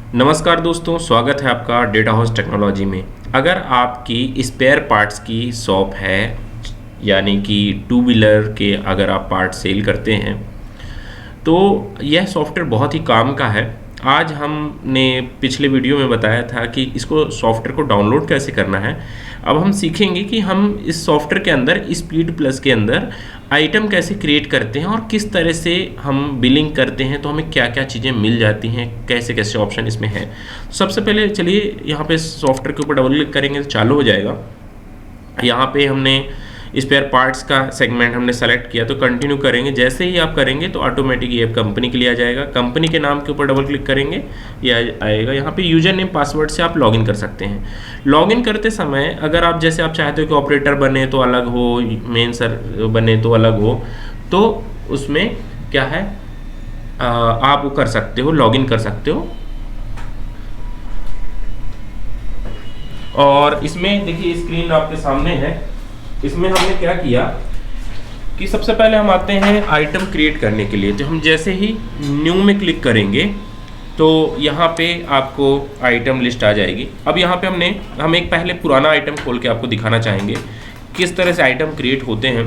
नमस्कार दोस्तों, स्वागत है आपका डेटा हाउस टेक्नोलॉजी में। अगर आपकी स्पेयर पार्ट्स की शॉप है, यानी कि टू व्हीलर के अगर आप पार्ट सेल करते हैं, तो यह सॉफ्टवेयर बहुत ही काम का है। आज हमने पिछले वीडियो में बताया था कि इसको सॉफ्टवेयर को डाउनलोड कैसे करना है। अब हम सीखेंगे कि हम इस सॉफ्टवेयर के अंदर स्पीड प्लस के अंदर आइटम कैसे क्रिएट करते हैं और किस तरह से हम बिलिंग करते हैं, तो हमें क्या क्या चीज़ें मिल जाती हैं, कैसे कैसे ऑप्शन इसमें हैं। सबसे पहले चलिए यहाँ पे सॉफ्टवेयर के ऊपर डबल क्लिक करेंगे तो चालू हो जाएगा। यहाँ पे हमने स्पेयर पार्ट्स का सेगमेंट हमने सेलेक्ट किया, तो कंटिन्यू करेंगे। जैसे ही आप करेंगे तो ऑटोमेटिक ये कंपनी के लिए आ जाएगा। कंपनी के नाम के ऊपर डबल क्लिक करेंगे, ये आएगा। यहाँ पे यूजर नेम पासवर्ड से आप लॉगिन कर सकते हैं। लॉगिन करते समय अगर आप जैसे आप चाहते हो कि ऑपरेटर बने तो अलग हो, मेन सर बने तो अलग हो, तो उसमें क्या है आप वो कर सकते हो, लॉगिन कर सकते हो। और इसमें देखिए स्क्रीन आपके सामने है। इसमें हमने क्या किया कि सबसे पहले हम आते हैं आइटम क्रिएट करने के लिए। तो हम जैसे ही न्यू में क्लिक करेंगे तो यहाँ पे आपको आइटम लिस्ट आ जाएगी। अब यहाँ पे हम एक पहले पुराना आइटम खोल के आपको दिखाना चाहेंगे किस तरह से आइटम क्रिएट होते हैं।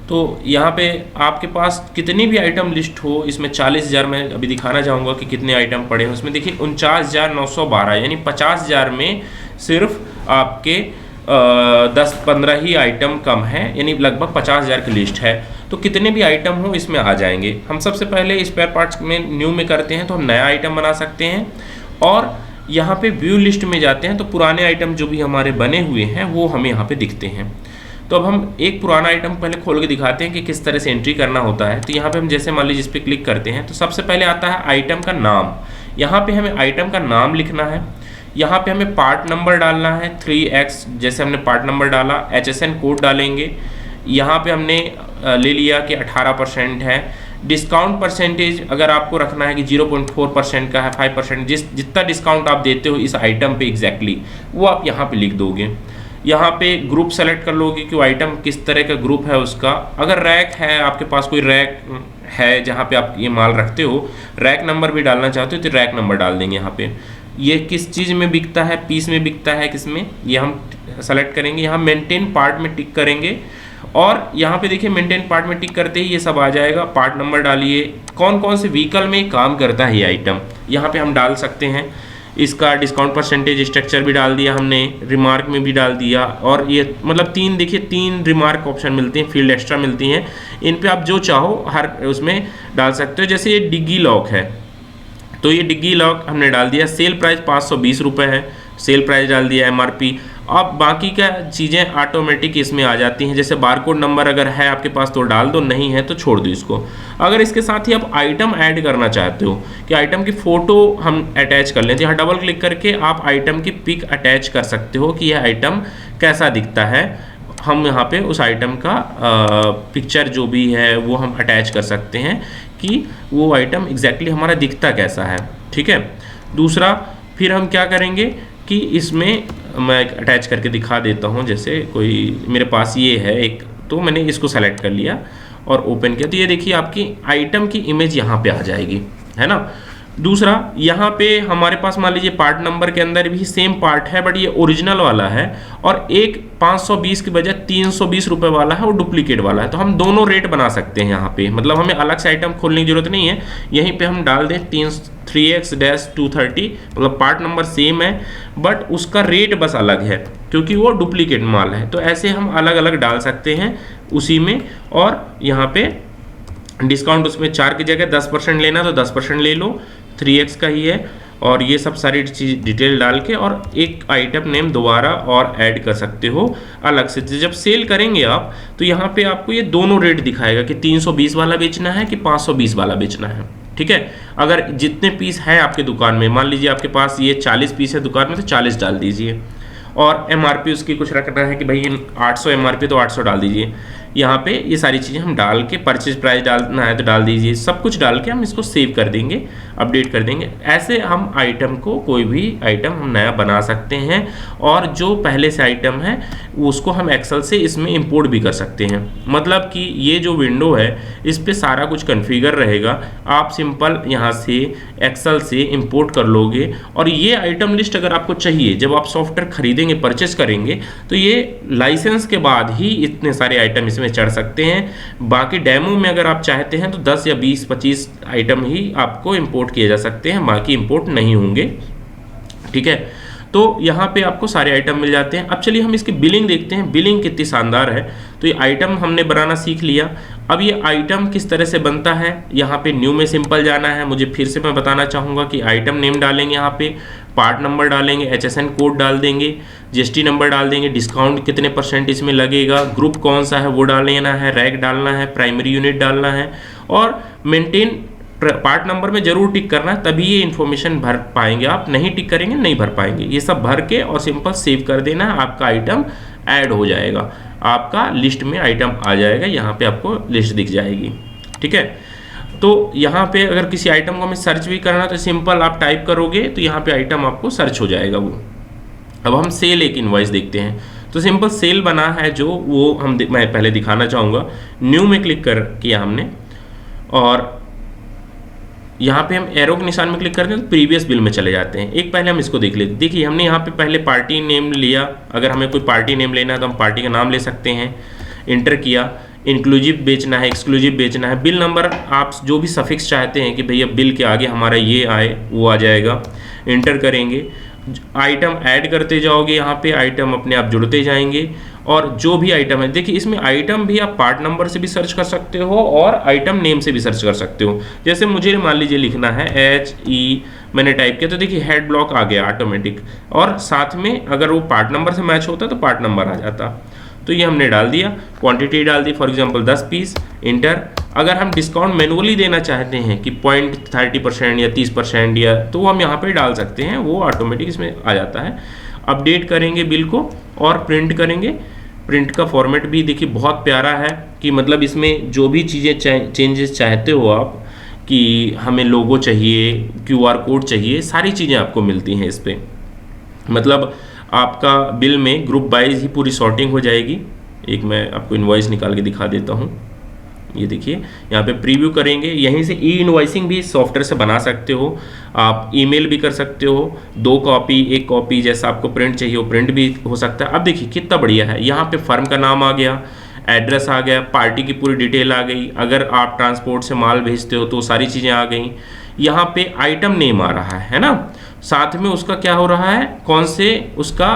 तो यहाँ पे आपके पास कितनी भी आइटम लिस्ट हो, इसमें 40,000 मैं अभी दिखाना चाहूँगा कि कितने आइटम पड़े हैं। उसमें देखिए 49,912, यानी 50,000 में सिर्फ आपके 10-15 ही आइटम कम है, यानी लगभग 50,000 की लिस्ट है। तो कितने भी आइटम हो इसमें आ जाएंगे। हम सबसे पहले स्पेयर पार्ट्स में न्यू में करते हैं तो हम नया आइटम बना सकते हैं, और यहाँ पे व्यू लिस्ट में जाते हैं तो पुराने आइटम जो भी हमारे बने हुए हैं वो हमें यहाँ पे दिखते हैं। तो अब हम एक पुराना आइटम पहले खोल के दिखाते हैं कि किस तरह से एंट्री करना होता है। तो यहाँ पे हम जैसे मान लीजिए इस पर क्लिक करते हैं तो सबसे पहले आता है आइटम का नाम। यहाँ पे हमें आइटम का नाम लिखना है। यहाँ पे हमें पार्ट नंबर डालना है 3X, जैसे हमने पार्ट नंबर डाला, HSN कोड डालेंगे। यहाँ पे हमने ले लिया कि 18% है। डिस्काउंट परसेंटेज अगर आपको रखना है कि 0.4% का है, 5%, जितना डिस्काउंट आप देते हो इस आइटम पे एग्जैक्टली वो आप यहाँ पे लिख दोगे। यहाँ पे ग्रुप सेलेक्ट कर लोगे कि वो आइटम किस तरह का ग्रुप है उसका। अगर रैक है, आपके पास कोई रैक है जहाँ पे आप ये माल रखते हो, रैक नंबर भी डालना चाहते हो तो रैक नंबर डाल देंगे। यहाँ पे ये किस चीज़ में बिकता है, पीस में बिकता है, किस में, ये हम सेलेक्ट करेंगे। यहाँ मेंटेन पार्ट में टिक करेंगे, और यहाँ पे देखिए मेंटेन पार्ट में टिक करते ही ये सब आ जाएगा। पार्ट नंबर डालिए, कौन कौन से व्हीकल में काम करता है ये आइटम, यहाँ पे हम डाल सकते हैं। इसका डिस्काउंट परसेंटेज स्ट्रक्चर भी डाल दिया हमने, रिमार्क में भी डाल दिया। और ये मतलब तीन रिमार्क ऑप्शन मिलते हैं, फील्ड एक्स्ट्रा मिलती हैं। इन पे आप जो चाहो हर उसमें डाल सकते हो। जैसे ये डिग्गी लॉक है तो ये डिग्गी लॉक हमने डाल दिया। सेल प्राइस 520 रुपये है, सेल प्राइस डाल दिया। MRP, अब बाकी का चीज़ें ऑटोमेटिक इसमें आ जाती हैं। जैसे बारकोड नंबर अगर है आपके पास तो डाल दो, नहीं है तो छोड़ दो इसको। अगर इसके साथ ही आप आइटम ऐड करना चाहते हो कि आइटम की फ़ोटो हम अटैच कर लें, तो यहाँ डबल क्लिक करके आप आइटम की पिक अटैच कर सकते हो कि यह आइटम कैसा दिखता है। हम यहाँ पे उस आइटम का पिक्चर जो भी है वो हम अटैच कर सकते हैं कि वो आइटम एग्जैक्टली हमारा दिखता कैसा है। ठीक है। दूसरा फिर हम क्या करेंगे कि इसमें मैं अटैच करके दिखा देता हूँ। जैसे कोई मेरे पास ये है एक, तो मैंने इसको सेलेक्ट कर लिया और ओपन किया, तो ये देखिए आपकी आइटम की इमेज यहाँ पे आ जाएगी, है ना। दूसरा यहाँ पे हमारे पास मान लीजिए पार्ट नंबर के अंदर भी सेम पार्ट है, बट ये ओरिजिनल वाला है, और एक 520 की बजाय 320 रुपये वाला है, वो डुप्लीकेट वाला है। तो हम दोनों रेट बना सकते हैं यहाँ पे, मतलब हमें अलग से आइटम खोलने की जरूरत नहीं है। यहीं पे हम डाल दें 3X-230, मतलब पार्ट नंबर सेम है बट उसका रेट बस अलग है क्योंकि वो डुप्लीकेट माल है। तो ऐसे हम अलग अलग डाल सकते हैं उसी में। और यहाँ पे डिस्काउंट उसमें 4 की जगह 10% लेना तो 10% ले लो, 3X का ही है। और ये सब सारी चीज़ डिटेल डाल के और एक आइटम नेम दोबारा और ऐड कर सकते हो अलग से। जब सेल करेंगे आप तो यहाँ पे आपको ये दोनों रेट दिखाएगा कि 320 वाला बेचना है कि 520 वाला बेचना है। ठीक है। अगर जितने पीस हैं आपके दुकान में, मान लीजिए आपके पास ये 40 पीस है दुकान में, तो 40 डाल दीजिए। और MRP उसकी कुछ रखना है कि भाई 800 MRP तो 800 डाल दीजिए। यहाँ पे ये सारी चीज़ें हम डाल के, परचेज प्राइस डालना है तो डाल दीजिए, सब कुछ डाल के हम इसको सेव कर देंगे, अपडेट कर देंगे। ऐसे हम आइटम को, कोई भी आइटम हम नया बना सकते हैं, और जो पहले से आइटम है उसको हम एक्सेल से इसमें इंपोर्ट भी कर सकते हैं। मतलब कि ये जो विंडो है इस पे सारा कुछ कॉन्फ़िगर रहेगा, आप सिंपल यहाँ से एक्सेल से इंपोर्ट कर लोगे। और ये आइटम लिस्ट अगर आपको चाहिए, जब आप सॉफ्टवेयर खरीदेंगे, परचेस करेंगे, तो ये लाइसेंस के बाद ही इतने सारे आइटम इसमें चढ़ सकते हैं। बाकी डेमो में अगर आप चाहते हैं तो 10 या 20-25 आइटम ही आपको इंपोर्ट किए जा सकते हैं, बाकी इंपोर्ट नहीं होंगे। ठीक है, तो यहाँ पे आपको सारे आइटम मिल जाते हैं। अब चलिए हम इसकी बिलिंग देखते हैं, बिलिंग कितनी शानदार है। तो ये आइटम हमने बनाना सीख लिया। अब ये आइटम किस तरह से बनता है, यहाँ पे न्यू में सिंपल जाना है। मुझे फिर से मैं बताना चाहूँगा कि आइटम नेम डालेंगे, यहाँ पे पार्ट नंबर डालेंगे, HSN कोड डाल देंगे, GST नंबर डाल देंगे, डिस्काउंट कितने % इसमें लगेगा, ग्रुप कौन सा है वो डाल लेना है, रैक डालना है, प्राइमरी यूनिट डालना है, और मेंटेन पार्ट नंबर में जरूर टिक करना है, तभी ये इन्फॉर्मेशन भर पाएंगे। आप नहीं टिक करेंगे नहीं भर पाएंगे। ये सब भर के और सिंपल सेव कर देना है, आपका आइटम ऐड हो जाएगा, आपका लिस्ट में आइटम आ जाएगा, यहाँ पे आपको लिस्ट दिख जाएगी। ठीक है, तो यहाँ पे अगर किसी आइटम को हमें सर्च भी करना तो सिंपल आप टाइप करोगे तो यहाँ पे आइटम आपको सर्च हो जाएगा वो। अब हम सेल एक इनवॉइस देखते हैं। तो सिंपल सेल बना है जो, वो मैं पहले दिखाना चाहूँगा। न्यू में क्लिक किया हमने, और यहाँ पे हम एरो के निशान में क्लिक करते हैं तो प्रीवियस बिल में चले जाते हैं। एक पहले हम इसको देख लेते हैं। देखिए हमने यहाँ पे पहले पार्टी नेम लिया, अगर हमें कोई पार्टी नेम लेना है तो हम पार्टी का नाम ले सकते हैं। इंटर किया, इंक्लूसिव बेचना है, एक्सक्लूसिव बेचना है, बिल नंबर आप जो भी सफिक्स चाहते हैं कि भैया बिल के आगे हमारा ये आए वो आ जाएगा, इंटर करेंगे। आइटम ऐड करते जाओगे, यहाँ पे आइटम अपने आप जुड़ते जाएंगे, और जो भी आइटम है, देखिए इसमें आइटम भी आप पार्ट नंबर से भी सर्च कर सकते हो और आइटम नेम से भी सर्च कर सकते हो। जैसे मुझे मान लीजिए लिखना है HE, मैंने टाइप किया तो देखिए हेड ब्लॉक आ गया ऑटोमेटिक, और साथ में अगर वो पार्ट नंबर से मैच होता तो पार्ट नंबर आ जाता। तो ये हमने डाल दिया, क्वांटिटी डाल दी, फॉर एग्जांपल 10 पीस, इंटर। अगर हम डिस्काउंट मैनुअली देना चाहते हैं कि 0.30% या 30% या, तो हम यहाँ पे डाल सकते हैं, वो ऑटोमेटिक इसमें आ जाता है। अपडेट करेंगे बिल को और प्रिंट करेंगे। प्रिंट का फॉर्मेट भी देखिए बहुत प्यारा है, कि मतलब इसमें जो भी चीज़ें चेंजेस चाहते हो आप, कि हमें लोगो चाहिए, QR कोड चाहिए, सारी चीज़ें आपको मिलती हैं इस पर। मतलब आपका बिल में ग्रुप वाइज ही पूरी सॉर्टिंग हो जाएगी। एक मैं आपको इनवॉइस निकाल के दिखा देता हूँ। ये देखिए यहाँ पे प्रीव्यू करेंगे, यहीं से ई इनवॉइसिंग भी सॉफ्टवेयर से बना सकते हो, आप ईमेल भी कर सकते हो, 2 कॉपी 1 कॉपी, जैसा आपको प्रिंट चाहिए वो प्रिंट भी हो सकता है। अब देखिए कितना बढ़िया है, यहाँ पे फर्म का नाम आ गया, एड्रेस आ गया, पार्टी की पूरी डिटेल आ गई, अगर आप ट्रांसपोर्ट से माल भेजते हो तो सारी चीज़ें आ गई। यहाँ पे आइटम नेम आ रहा है ना, साथ में उसका क्या हो रहा है, कौन से उसका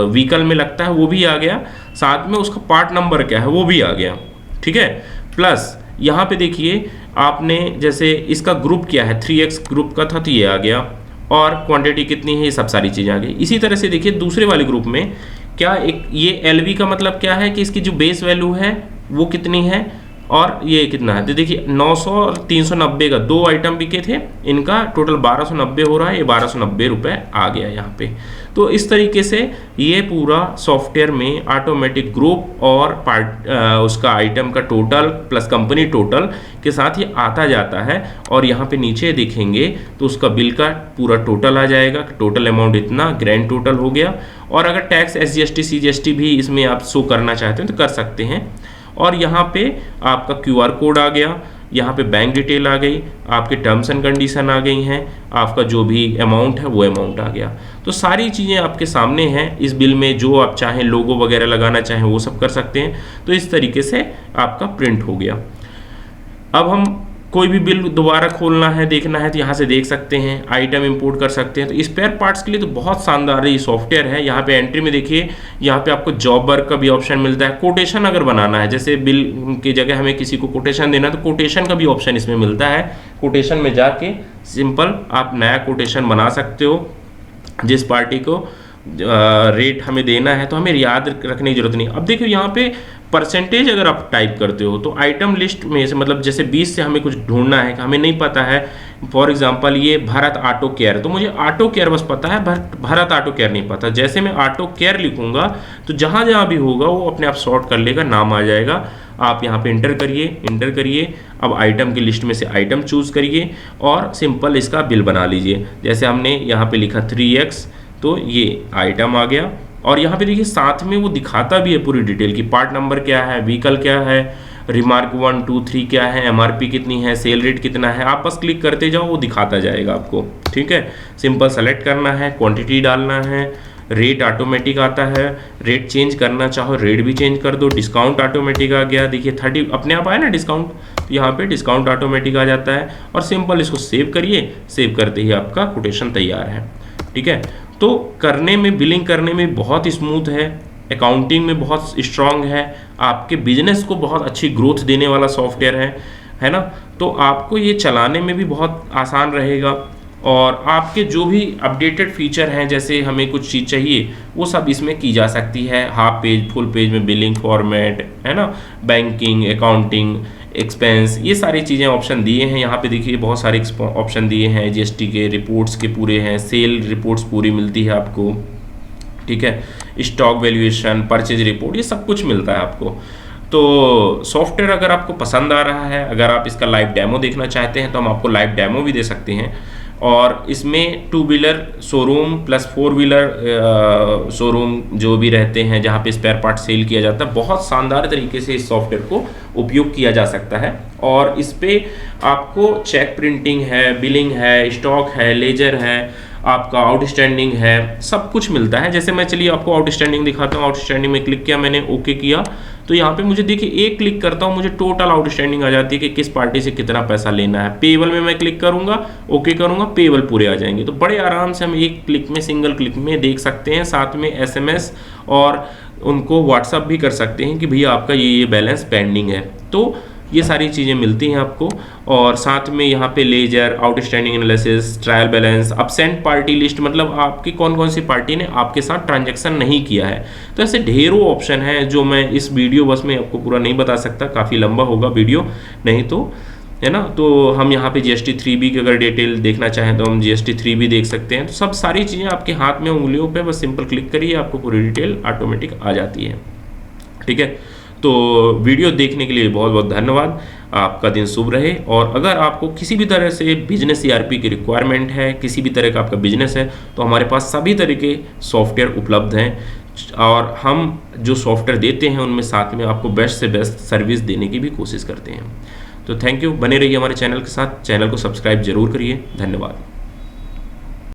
व्हीकल में लगता है वो भी आ गया, साथ में उसका पार्ट नंबर क्या है वो भी आ गया। ठीक है, प्लस यहाँ पे देखिए आपने जैसे इसका ग्रुप क्या है, 3X ग्रुप का था तो ये आ गया, और क्वांटिटी कितनी है ये सब सारी चीज़ें आ गई। इसी तरह से देखिए दूसरे वाले ग्रुप में क्या, एक ये LV का मतलब क्या है कि इसकी जो बेस वैल्यू है वो कितनी है, और ये कितना है, तो देखिए 900 और 390 का 2 आइटम बिके थे, इनका टोटल 1290 हो रहा है, ये 1290 रुपये आ गया यहाँ पे। तो इस तरीके से ये पूरा सॉफ्टवेयर में ऑटोमेटिक ग्रुप और उसका आइटम का टोटल प्लस कंपनी टोटल के साथ ये आता जाता है, और यहाँ पे नीचे देखेंगे तो उसका बिल का पूरा टोटल आ जाएगा, टोटल अमाउंट इतना, ग्रैंड टोटल हो गया। और अगर टैक्स SGST CGST भी इसमें आप शो करना चाहते हैं तो कर सकते हैं। और यहाँ पे आपका QR कोड आ गया, यहाँ पे बैंक डिटेल आ गई, आपके टर्म्स एंड कंडीशन आ गई हैं, आपका जो भी अमाउंट है वो अमाउंट आ गया। तो सारी चीज़ें आपके सामने हैं इस बिल में, जो आप चाहें लोगो वगैरह लगाना चाहें वो सब कर सकते हैं। तो इस तरीके से आपका प्रिंट हो गया। अब हम कोई भी बिल दोबारा खोलना है, देखना है तो यहाँ से देख सकते हैं, आइटम इंपोर्ट कर सकते हैं। तो स्पेयर पार्ट्स के लिए तो बहुत शानदार ये सॉफ्टवेयर है। यहाँ पे एंट्री में देखिए, यहाँ पे आपको जॉब वर्क का भी ऑप्शन मिलता है। कोटेशन अगर बनाना है, जैसे बिल की जगह हमें किसी को कोटेशन देना है तो कोटेशन का भी ऑप्शन इसमें मिलता है। कोटेशन में जाके सिंपल आप नया कोटेशन बना सकते हो, जिस पार्टी को रेट हमें देना है तो हमें याद रखने की जरूरत नहीं। अब देखिए यहाँ पे परसेंटेज अगर आप टाइप करते हो तो आइटम लिस्ट में से मतलब जैसे 20 से हमें कुछ ढूंढना है कि हमें नहीं पता है, फॉर एग्जांपल ये भारत ऑटो केयर, तो मुझे ऑटो केयर बस पता है, भारत ऑटो केयर नहीं पता। जैसे मैं ऑटो केयर लिखूंगा तो जहाँ जहाँ भी होगा वो अपने आप सॉर्ट कर लेगा, नाम आ जाएगा। आप यहाँ पे इंटर करिए। अब आइटम की लिस्ट में से आइटम चूज करिए और सिंपल इसका बिल बना लीजिए। जैसे हमने यहाँ पे लिखा 3x, तो ये आइटम आ गया। और यहाँ पे देखिए साथ में वो दिखाता भी है पूरी डिटेल की, पार्ट नंबर क्या है, व्हीकल क्या है, रिमार्क 1 2 3 क्या है, MRP कितनी है, सेल रेट कितना है। आप बस क्लिक करते जाओ, वो दिखाता जाएगा आपको। ठीक है, सिंपल सेलेक्ट करना है, क्वांटिटी डालना है, रेट ऑटोमेटिक आता है, रेट चेंज करना चाहो रेट भी चेंज कर दो। डिस्काउंट ऑटोमेटिक आ गया, देखिए 30 अपने आप आया ना डिस्काउंट, तो यहाँ पे डिस्काउंट ऑटोमेटिक आ जाता है। और सिंपल इसको सेव करिए, सेव करते ही आपका कोटेशन तैयार है। ठीक है, तो करने में, बिलिंग करने में बहुत स्मूथ है, अकाउंटिंग में बहुत स्ट्रांग है, आपके बिजनेस को बहुत अच्छी ग्रोथ देने वाला सॉफ्टवेयर है ना। तो आपको ये चलाने में भी बहुत आसान रहेगा। और आपके जो भी अपडेटेड फीचर हैं, जैसे हमें कुछ चीज़ चाहिए वो सब इसमें की जा सकती है। हाफ पेज, फुल पेज में बिलिंग फॉर्मेट है ना, बैंकिंग, अकाउंटिंग, एक्सपेंस, ये सारी चीज़ें ऑप्शन दिए हैं। यहाँ पे देखिए बहुत सारे ऑप्शन दिए हैं, GST के, रिपोर्ट्स के पूरे हैं, सेल रिपोर्ट्स पूरी मिलती है आपको। ठीक है, स्टॉक वैल्यूएशन, परचेज रिपोर्ट, ये सब कुछ मिलता है आपको। तो सॉफ्टवेयर अगर आपको पसंद आ रहा है, अगर आप इसका लाइव डेमो देखना चाहते हैं तो हम आपको लाइव डेमो भी दे सकते हैं। और इसमें 2 wheeler showroom plus 4 wheeler showroom जो भी रहते हैं जहाँ पे स्पेयर पार्ट सेल किया जाता है, बहुत शानदार तरीके से इस सॉफ्टवेयर को उपयोग किया जा सकता है। और इस पे आपको चेक प्रिंटिंग है, बिलिंग है, स्टॉक है, लेजर है, आपका आउटस्टैंडिंग है, सब कुछ मिलता है। जैसे मैं चलिए आपको आउटस्टैंडिंग दिखाता हूँ। आउटस्टैंडिंग में क्लिक किया मैंने, ओके किया, तो यहाँ पे मुझे देखिए एक क्लिक करता हूँ, मुझे टोटल आउटस्टैंडिंग आ जाती है कि किस पार्टी से कितना पैसा लेना है। पेबल में मैं क्लिक करूंगा, ओके करूंगा, पेबल पूरे आ जाएंगे। तो बड़े आराम से हम एक क्लिक में, सिंगल क्लिक में देख सकते हैं। साथ में SMS और उनको व्हाट्सअप भी कर सकते हैं कि भैया आपका ये बैलेंस पेंडिंग है। तो ये सारी चीज़ें मिलती हैं आपको। और साथ में यहाँ पे ledger, outstanding analysis, trial balance, absent party list, मतलब आपकी कौन कौन सी पार्टी ने आपके साथ ट्रांजैक्शन नहीं किया है। तो ऐसे ढेरों ऑप्शन हैं जो मैं इस वीडियो बस में आपको पूरा नहीं बता सकता, काफ़ी लंबा होगा वीडियो, नहीं तो है ना। तो हम यहाँ पे GST 3B की अगर डिटेल देखना चाहें तो हम GST 3B देख सकते हैं। तो सब सारी चीज़ें आपके हाथ में, उंगलियों पे बस सिंपल क्लिक करिए, आपको पूरी डिटेल ऑटोमेटिक आ जाती है। ठीक है, तो वीडियो देखने के लिए बहुत बहुत धन्यवाद। आपका दिन शुभ रहे। और अगर आपको किसी भी तरह से बिजनेस ERP की रिक्वायरमेंट है, किसी भी तरह का आपका बिजनेस है, तो हमारे पास सभी तरह के सॉफ्टवेयर उपलब्ध हैं। और हम जो सॉफ्टवेयर देते हैं उनमें साथ में आपको बेस्ट से बेस्ट सर्विस देने की भी कोशिश करते हैं। तो थैंक यू, बने रहिए हमारे चैनल के साथ। चैनल को सब्सक्राइब जरूर करिए। धन्यवाद।